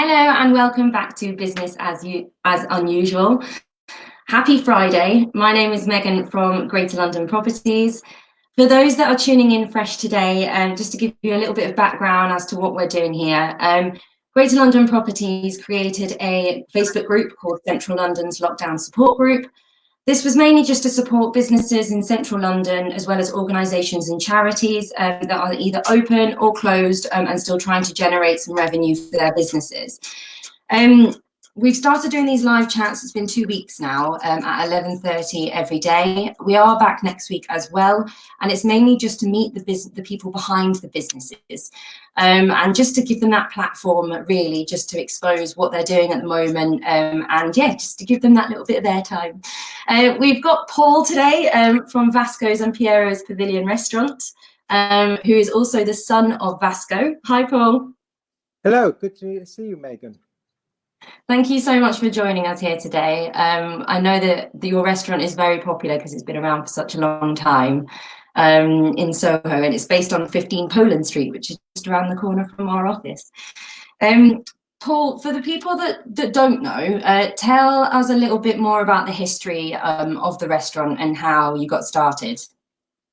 Hello and welcome back to Business as Unusual. Happy Friday. My name is Megan from Greater London Properties. For those that are tuning in fresh today, just to give you a little bit of background as to what we're doing here, Greater London Properties created a Facebook group called Central London's Lockdown Support Group. This was mainly just to support businesses in central London, as well as organisations and charities that are either open or closed and still trying to generate some revenue for their businesses. We've started doing these live chats. It's been 2 weeks now at 11:30 every day. We are back next week as well, and it's mainly just to meet the people behind the businesses and just to give them that platform, really, just to expose what they're doing at the moment, and yeah, just to give them that little bit of airtime. We've got Paul today from Vasco's and Piero's Pavilion Restaurant, who is also the son of Vasco. Hi, Paul. Hello, good to see you, Megan. Thank you so much for joining us here today. I know that your restaurant is very popular because it's been around for such a long time in Soho, and it's based on 15 Poland Street, which is just around the corner from our office. Paul, for the people that don't know, tell us a little bit more about the history of the restaurant and how you got started.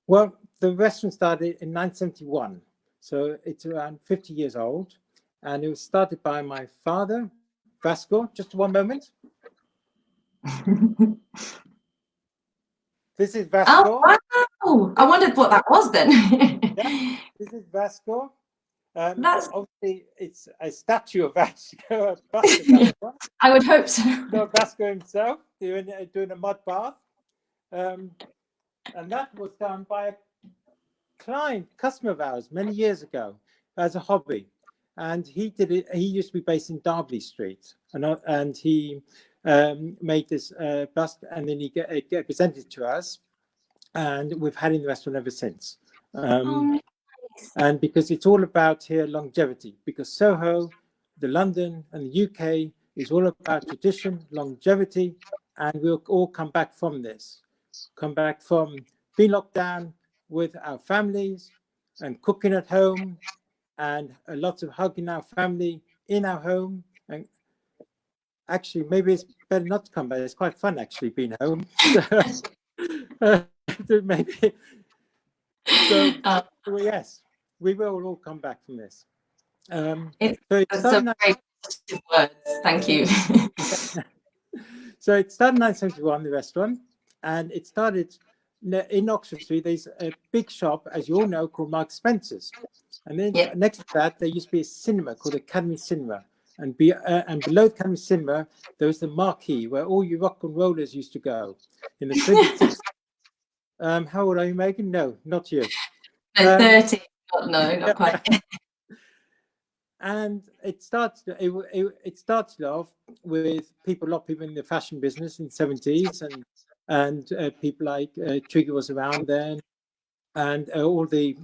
Well, the restaurant started in 1971, so it's around 50 years old, and it was started by my father, Vasco. Just one moment. This is Vasco. Oh, wow! I wondered what that was then. Yeah, this is Vasco. That's... Obviously, it's a statue of Vasco. Vasco. I would hope so. No, Vasco himself doing a mud bath, and that was done by a customer of ours many years ago as a hobby. And he did it. He used to be based in Derby Street, and he made this bust, and then he get presented to us, and we've had it in the restaurant ever since. Nice. And because it's all about here longevity, because Soho, the London, and the UK is all about tradition, longevity, and we'll all come back from this, come back from being locked down with our families and cooking at home, and a lot of hugging our family in our home. And actually, maybe it's better not to come back. It's quite fun actually being home. Maybe. So yes, we will all come back from this. It's some very positive words. Thank you. So it started in 1971, the restaurant, and it started in Oxford Street. There's a big shop, as you all know, called Mark Spencer's. And then next to that, there used to be a cinema called Academy Cinema. And below Academy Cinema, there was the Marquee, where all you rock and rollers used to go in the 60s. How old are you, Megan? No, not you. 30. No, not quite. And it started off with a lot of people in the fashion business in the 70s, and people like Trigger was around then, and all the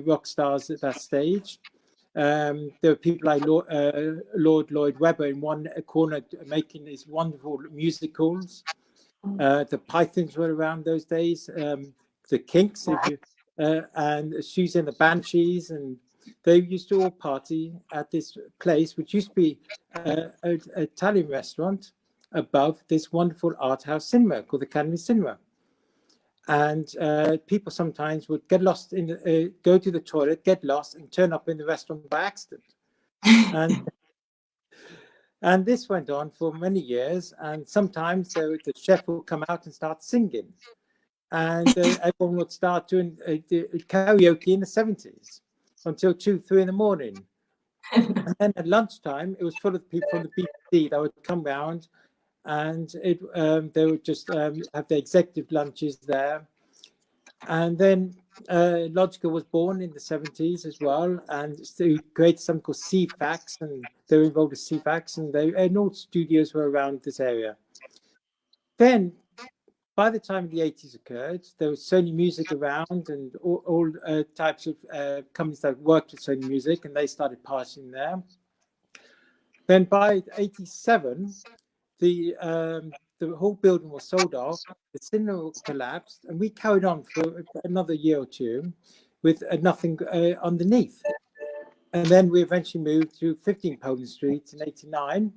rock stars at that stage. There were people like Lord Lloyd Webber in one corner making these wonderful musicals. The Pythons were around those days. The Kinks, and Susie and the Banshees, and they used to all party at this place, which used to be an Italian restaurant above this wonderful art house cinema called the Academy Cinema. And people sometimes would get lost go to the toilet, get lost, and turn up in the restaurant by accident. And this went on for many years. And sometimes the chef would come out and start singing, and everyone would start doing karaoke in the 70s until 2, 3 in the morning. And then at lunchtime, it was full of people from the BBC that would come round, and they would just have their executive lunches there. And then Logica was born in the 70s as well, and they created something called CFAX, and they were involved with CFAX, and all studios were around this area. Then, by the time the 80s occurred, there was Sony Music around, and all types of companies that worked with Sony Music, and they started partying there. Then by 87, the whole building was sold off, the cinema collapsed, and we carried on for another year or two with nothing underneath. And then we eventually moved to 15 Poland Street in '89.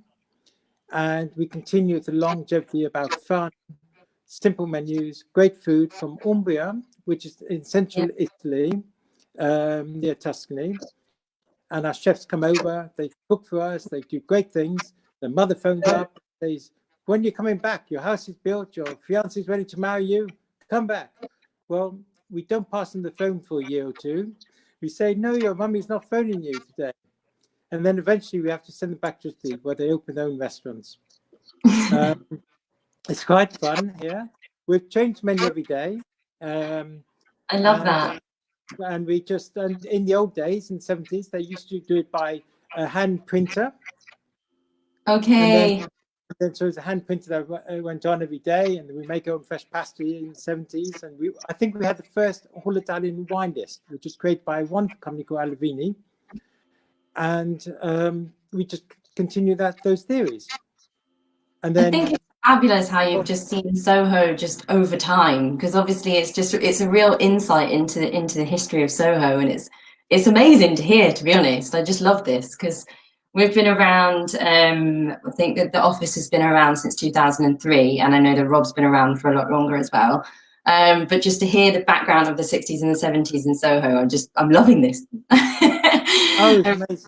And we continue the longevity about fun, simple menus, great food from Umbria, which is in central Italy, near Tuscany. And our chefs come over, they cook for us, they do great things. The mother phones up, says, when you're coming back, your house is built, your fiance is ready to marry you, come back. Well, we don't pass on the phone for a year or two. We say, no, your mummy's not phoning you today. And then eventually we have to send them back to Italy where they open their own restaurants. It's quite fun here. We've changed menu every day. I love that. And we just, and in the old days, in the 70s, they used to do it by a hand printer. Okay. And then so it's a hand printer that went on every day, and we make our own fresh pasta in the 70s. And I think we had the first whole Italian wine list, which was created by one company called Alavini. And we just continue those theories. And then I think it's fabulous how you've just seen Soho just over time, because obviously it's a real insight into the history of Soho, and it's amazing to hear, to be honest. I just love this because we've been around. I think that the office has been around since 2003, and I know that Rob's been around for a lot longer as well. But just to hear the background of the 60s and the 70s in Soho, I'm loving this. Oh, it's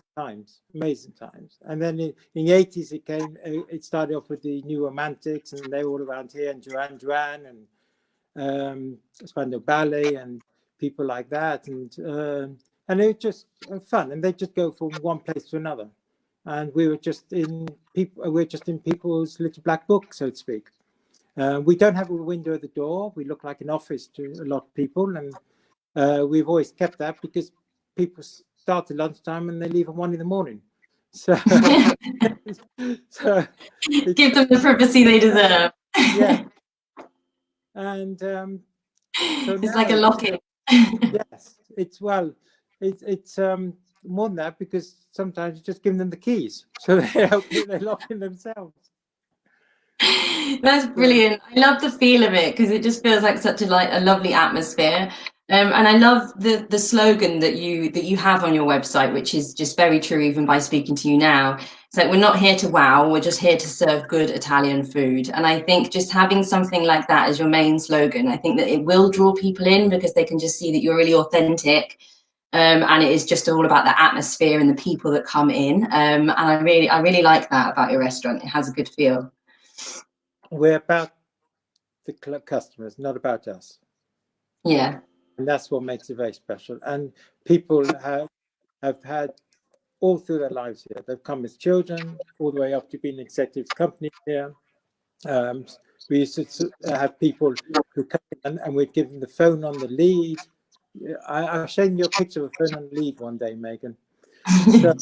amazing times. And then in the 80s, it started off with the New Romantics, and they were all around here, and Duran Duran, and Spandau Ballet, and people like that. And it was just fun, and they just go from one place to another. And we're just in people's little black book, so to speak. We don't have a window at the door. We look like an office to a lot of people, and we've always kept that because people start at lunchtime and they leave at 1 in. So, so give them the privacy they deserve. Yeah. And so it's like a lock-in. Yes, it's more than that, because sometimes you just give them the keys, so they lock in themselves. That's brilliant. I love the feel of it because it just feels like such a lovely atmosphere. And I love the slogan that you have on your website, which is just very true even by speaking to you now. It's like, we're not here to wow, we're just here to serve good Italian food. And I think just having something like that as your main slogan, I think that it will draw people in because they can just see that you're really authentic. And it is just all about the atmosphere and the people that come in. And I really like that about your restaurant. It has a good feel. We're about the customers, not about us. Yeah. And that's what makes it very special. And people have had all through their lives here. They've come as children, all the way up to being executive company here. We used to have people who come in and we'd give them the phone on the lead. I'll show you a picture of a phone on the lead one day, Megan. So,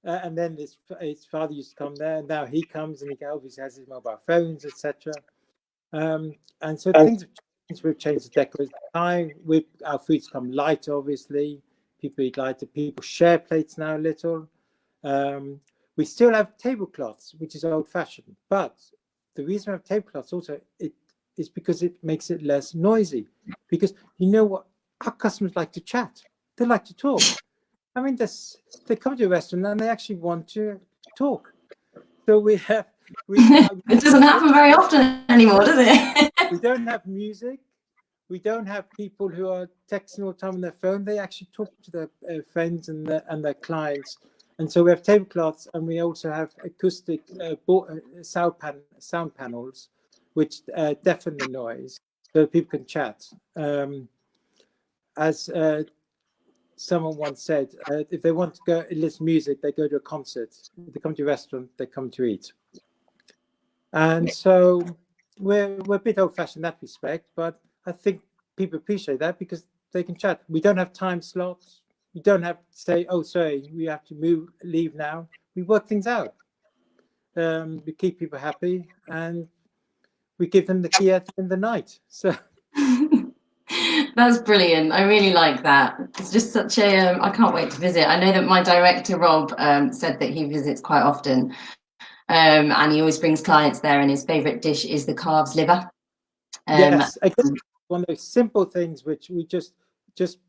and then his father used to come there, and now he comes and he obviously has his mobile phones, etc. And so things have changed. We've changed the decoration. Our food's come lighter, obviously. People eat lighter. People share plates now a little. We still have tablecloths, which is old-fashioned. But the reason we have tablecloths also is because it makes it less noisy. Because you know what? Our customers like to chat. They like to talk. I mean, they come to a restaurant and they actually want to talk. So we have... It doesn't happen very often anymore, does it? We don't have music. We don't have people who are texting all the time on their phone. They actually talk to their friends and their clients. And so we have tablecloths, and we also have acoustic sound panels, which deafen the noise so that people can chat. As someone once said, if they want to go listen to music, they go to a concert. If they come to a restaurant, they come to eat. And so we're a bit old-fashioned in that respect, but I think people appreciate that because they can chat. We don't have time slots. We don't have to say, oh, sorry, we have to leave now. We work things out. We keep people happy, and we give them the key at the end of the night. So that's brilliant. I really like that. It's just such a I can't wait to visit. I know that my director Rob said that he visits quite often, and he always brings clients there, and his favorite dish is the calf's liver. Yes, again, one of those simple things which we just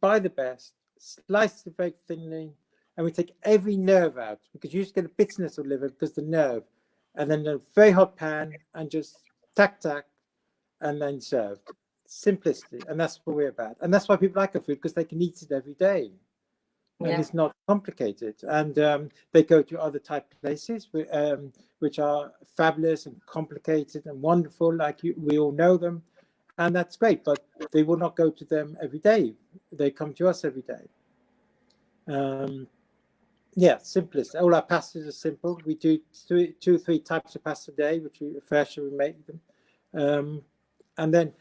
buy the best, slice it very thinly, and we take every nerve out, because you just get a bitterness of liver because the nerve, and then a very hot pan and just tack, and then served. Simplicity, and that's what we're about. And that's why people like our food, because they can eat it every day. And Yeah. it's not complicated. And they go to other type places, which are fabulous and complicated and wonderful, like we all know them. And that's great, but they will not go to them every day. They come to us every day. Yeah, simplest. All our pastas are simple. We do 2 or 3 types of pasta a day, which we fresh and we make them. And then,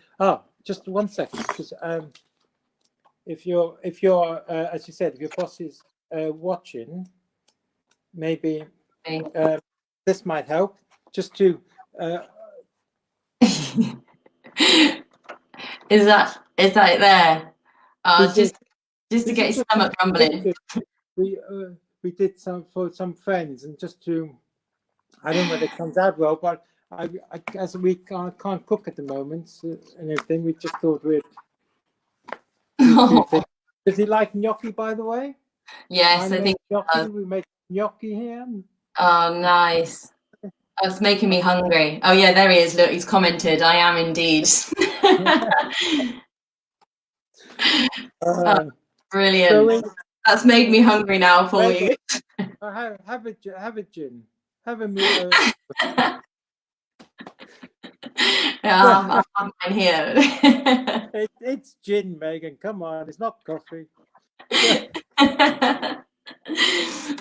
just 1 second, because if you're as you said, if your boss is watching, maybe this might help. Just to Is that there? Just to get his stomach rumbling. We did some for some friends, and just to, I don't know whether it comes out well, but I as we can't cook at the moment and everything, we just thought we'd do things. Does he like gnocchi, by the way? Yes, I think gnocchi. We make gnocchi here. Oh, nice. That's making me hungry. Oh yeah, there he is. Look, he's commented. I am indeed. Brilliant. So that's made me hungry now for you. Have a gin. Have a meal. Yeah, I'm here. It's gin, Megan. Come on, it's not coffee.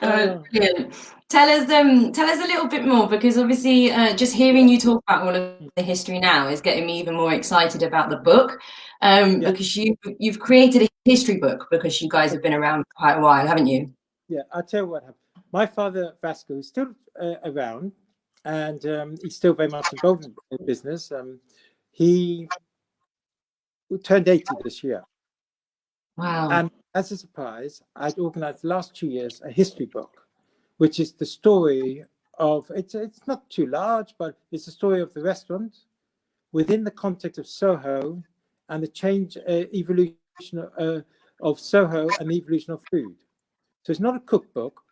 Brilliant. Tell us a little bit more, because obviously just hearing you talk about all of the history now is getting me even more excited about the book, because you've created a history book, because you guys have been around for quite a while, haven't you? Yeah, I'll tell you what happened. My father, Vasco, is still around, and he's still very much involved in business. He turned 80 this year. Wow. And as a surprise, I'd organized the last 2 years a history book, which is the story of, it's not too large, but it's the story of the restaurant within the context of Soho and the change, evolution of Soho and the evolution of food. So it's not a cookbook.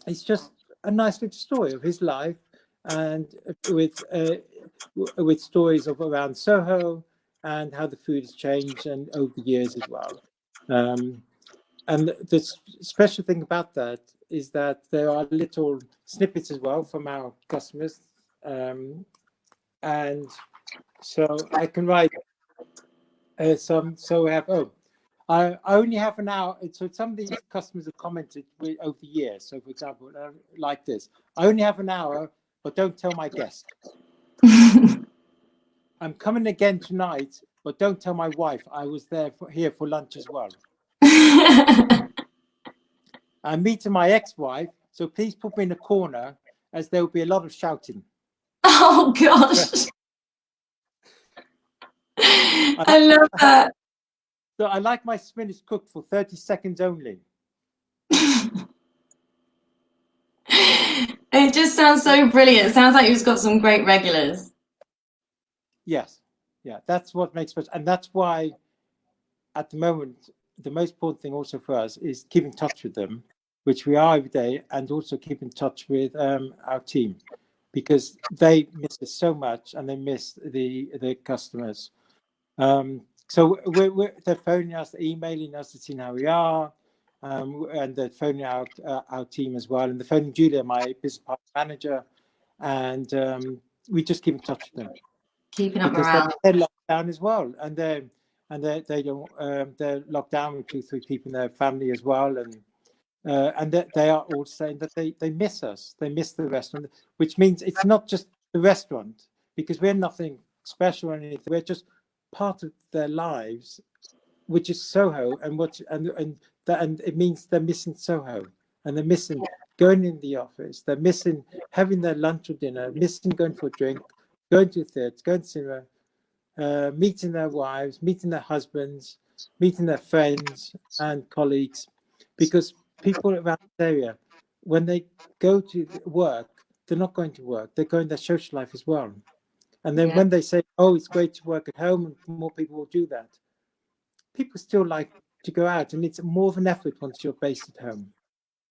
It's just a nice little story of his life, and with stories of around Soho and how the food has changed and over the years as well. And the special thing about that is that there are little snippets as well from our customers, and so I can write some. So we have I only have an hour. So some of these customers have commented over the years. So, for example, like this: I only have an hour, but don't tell my guest. I'm coming again tonight, but don't tell my wife. I was here for lunch as well. I'm meeting my ex-wife, so please put me in a corner, as there will be a lot of shouting. Oh gosh! I love that. So I like my spinach cooked for 30 seconds only. It just sounds so brilliant. It sounds like you've got some great regulars. Yes, yeah, that's what makes it, and that's why, at the moment, the most important thing also for us is keep in touch with them, which we are every day, and also keep in touch with our team, because they miss us so much, and they miss the customers. So they're phoning us, emailing us to see how we are, and they're phoning out our team as well, and they're phoning Julia, my business partner manager, and we just keep in touch with them. Keeping up because morale. they're locked down as well, and they don't they're locked down with 2 or 3 people in their family as well, and they are all saying that they miss us, they miss the restaurant, which means it's not just the restaurant, because we're nothing special or anything, we're just part of their lives, which is Soho, and it means they're missing Soho, and they're missing going in the office, they're missing having their lunch or dinner, missing going for a drink, going to theatre, going to cinema, meeting their wives, meeting their husbands, meeting their friends and colleagues, because people around the area, when they go to work, they're not going to work, they're going their social life as well. And then when they say, oh, it's great to work at home, and more people will do that, people still like to go out, and it's more of an effort once you're based at home.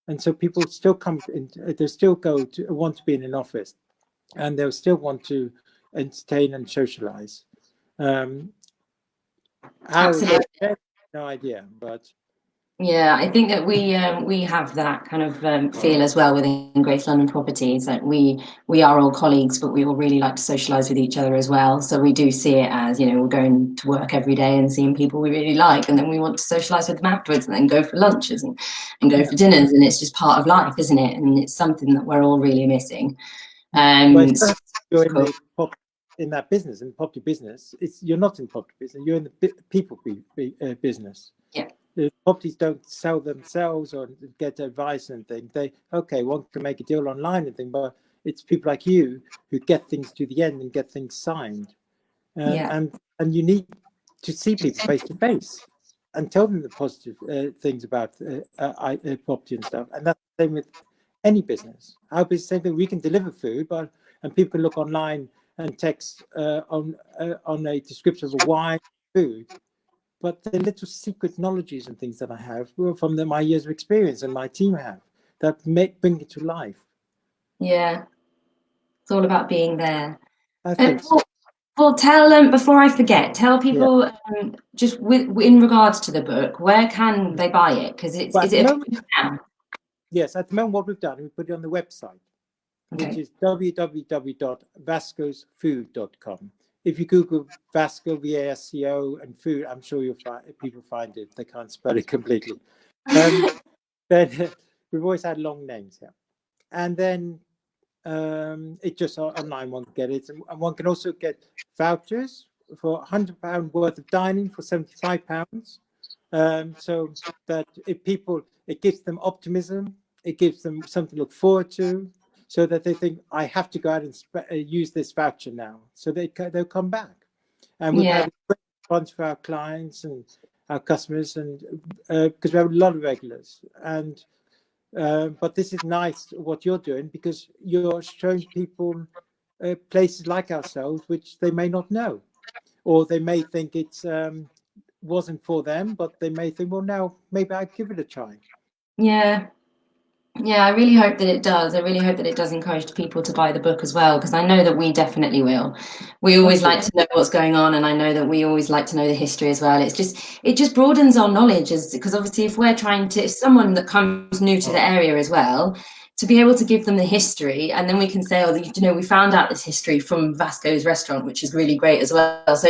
And so people still come in, they still want to be in an office, and they'll still want to entertain and socialize. Absolutely. No idea, but yeah, I think that we have that kind of feel as well within Greater London Properties, that we are all colleagues, but we all really like to socialise with each other as well. So we do see it as, you know, we're going to work every day and seeing people we really like, and then we want to socialise with them afterwards, and then go for lunches and go for dinners, and it's just part of life, isn't it? And it's something that we're all really missing. Well, you're in that business, in the property business. You're not in property business. You're in the people business. Yeah. The properties don't sell themselves or get advice and things. One can make a deal online and thing, but it's people like you who get things to the end and get things signed. And you need to see people face to face and tell them the positive things about property and stuff. And that's the same with any business. Our business, same thing. We can deliver food, and people can look online and text on a description of a wine, food. But the little secret knowledges and things that I have from my years of experience and my team have that bring it to life. Yeah, it's all about being there. I think so. Paul, tell before I forget, tell people just in regards to the book, where can they buy it? Because is it available now? Yes, at the moment, what we've done, we put it on the website, which is www.vascosfood.com. If you Google Vasco, VASCO, and food, I'm sure people find it. They can't spell it completely. Then we've always had long names here. And then it just online one can get it. And one can also get vouchers for £100 worth of dining for £75. So that it gives them optimism. It gives them something to look forward to, so that they think, I have to go out and use this voucher now. So they'll come back. And we've had a great response for our clients and our customers, and because we have a lot of regulars. And but this is nice what you're doing, because you're showing people places like ourselves, which they may not know, or they may think it's wasn't for them, but they may think, well, now maybe I'd give it a try. Yeah, I really hope that it does. I really hope that it does encourage people to buy the book as well, because I know that we definitely will. We always like to know what's going on, and I know that we always like to know the history as well. It just broadens our knowledge, because obviously if someone that comes new to the area as well, to be able to give them the history, and then we can say, we found out this history from Vasco's restaurant, which is really great as well. So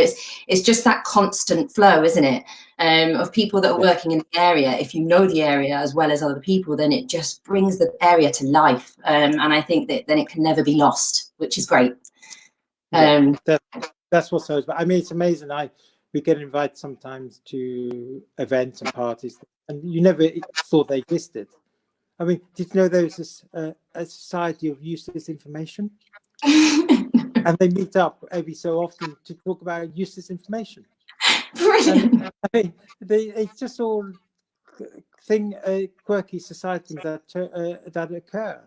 it's just that constant flow, isn't it? Of people that are working in the area. If you know the area as well as other people, then it just brings the area to life. And I think that then it can never be lost, which is great. That's what's so. I mean, it's amazing. We get invited sometimes to events and parties, and you never thought they existed. I mean, did you know there's a society of useless information? And they meet up every so often to talk about useless information. Brilliant. And, I mean, it's just all quirky societies that occur.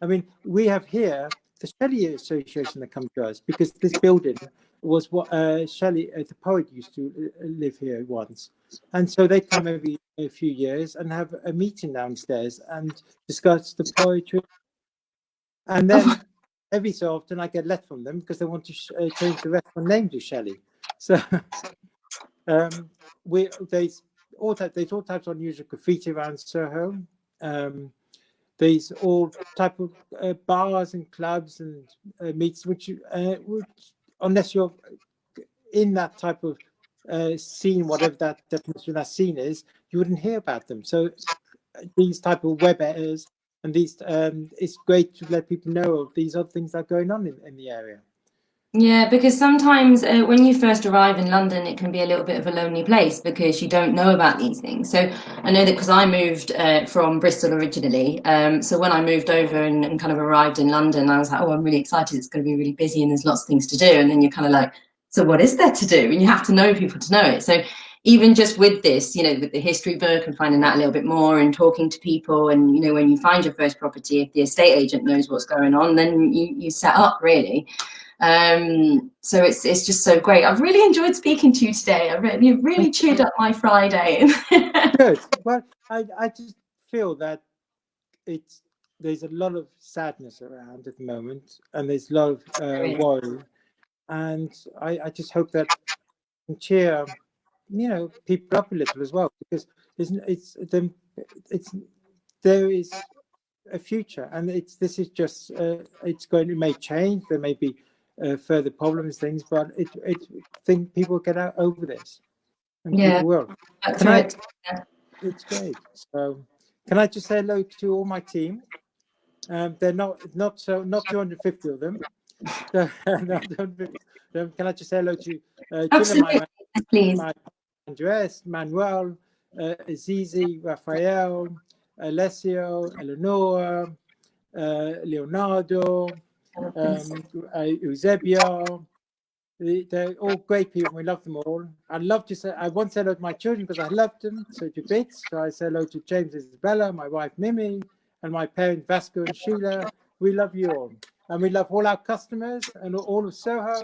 I mean, we have here the Shelley Association that comes to us, because this building was what Shelley, the poet, used to live here once. And so they come every few years and have a meeting downstairs and discuss the poetry. And then every so often I get a letter from them, because they want to change the restaurant name to Shelley. So there's all types of unusual graffiti around Soho. There's all type of bars and clubs and meets, which unless you're in that type of scene, whatever that definition of that scene is, you wouldn't hear about them. So these type of web editors and these, it's great to let people know of these other things that are going on in the area. Yeah, because sometimes when you first arrive in London, it can be a little bit of a lonely place, because you don't know about these things. So I know that because I moved from Bristol originally. So when I moved over and kind of arrived in London, I was like, oh, I'm really excited. It's going to be really busy and there's lots of things to do. And then you're kind of like, so what is there to do? And you have to know people to know it. So even just with this, with the history book and finding out a little bit more and talking to people, and, when you find your first property, if the estate agent knows what's going on, then you set up, really. So it's just so great. I've really enjoyed speaking to you today. You've really cheered up my Friday. Good. Well, I just feel that there's a lot of sadness around at the moment, and there's a lot of worry, and I just hope that can cheer people up a little as well, because there is a future, and this is just it may change. There may be further problems, things, but I think people get out over this, and people will. It's great. So can I just say hello to all my team? They're not 250 of them. So, can I just say hello to please? Andres, Manuel, Azizi, Raphael, Alessio, Eleonora, Leonardo, Eusebio. They're all great people. We love them all. I once said hello to my children because I loved them so to bits. So I said hello to James and Isabella, my wife Mimi, and my parents Vasco and Sheila. We love you all, and we love all our customers and all of Soho.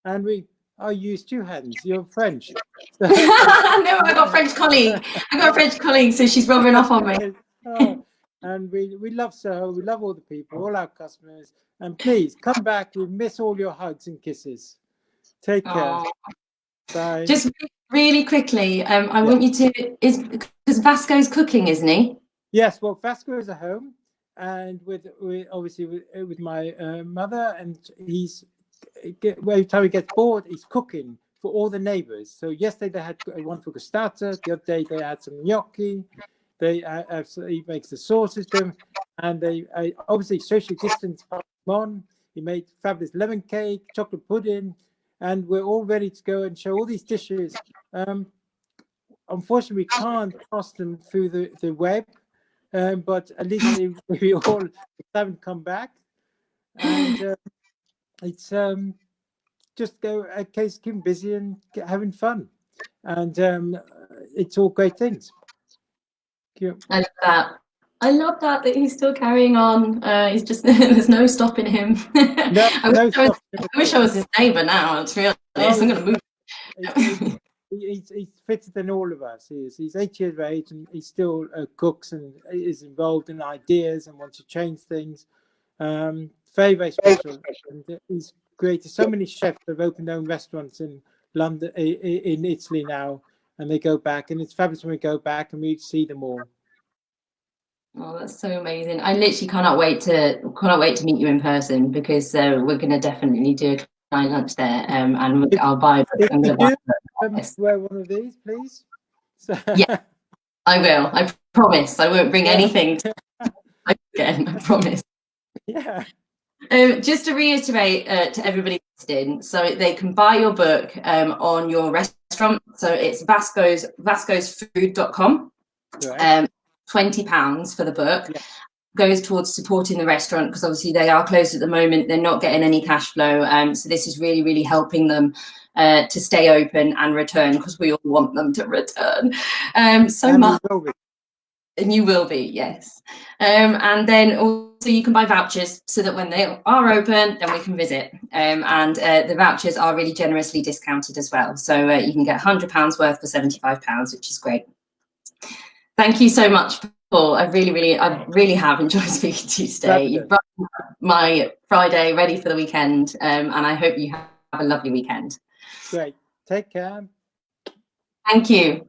And you use two hands. You're French. No, I got a French colleague. So she's rubbing off on me. And we love Soho. We love all the people, all our customers. And please come back. We miss all your hugs and kisses. Take care. Bye. Just really quickly, I want you to, because Vasco's cooking, isn't he? Yes, well, Vasco is at home, and with my mother, and every time he gets bored, he's cooking for all the neighbors. So yesterday they had one for Gustata, the other day they had some gnocchi. He makes the sauces to them, and they obviously socially distanced on. He made fabulous lemon cake, chocolate pudding, and we're all ready to go and show all these dishes. Unfortunately, we can't post them through the web, but at least we all haven't come back. And it's just keep busy and having fun. And it's all great things. Thank you. I love that he's still carrying on. He's just there's no stopping him. I wish I was his neighbour now. It's real. I'm going to move. He's fitter than all of us. He's 8 years of age, and he still cooks and is involved in ideas and wants to change things. Very, very special. And he's created so many chefs that have opened their own restaurants in London, in Italy now, and they go back, and it's fabulous when we go back and we see them all. Oh, that's so amazing! I literally cannot wait to meet you in person, because we're going to definitely do a client lunch there, and I'll buy a book. Wear one of these, please. Yeah, I will. I promise. I won't bring anything again. I promise. Yeah. Just to reiterate to everybody listening, so they can buy your book on your restaurant. So it's vascosfood.com. Right. £20 for the book goes towards supporting the restaurant, because obviously they are closed at the moment. They're not getting any cash flow. So this is really, really helping them to stay open and return, because we all want them to return so much. And you will be, yes. And then also you can buy vouchers, so that when they are open, then we can visit. And the vouchers are really generously discounted as well. So you can get £100 worth for £75, which is great. Thank you so much, Paul. I really have enjoyed speaking to you today. You've brought my Friday ready for the weekend, and I hope you have a lovely weekend. Great. Take care. Thank you.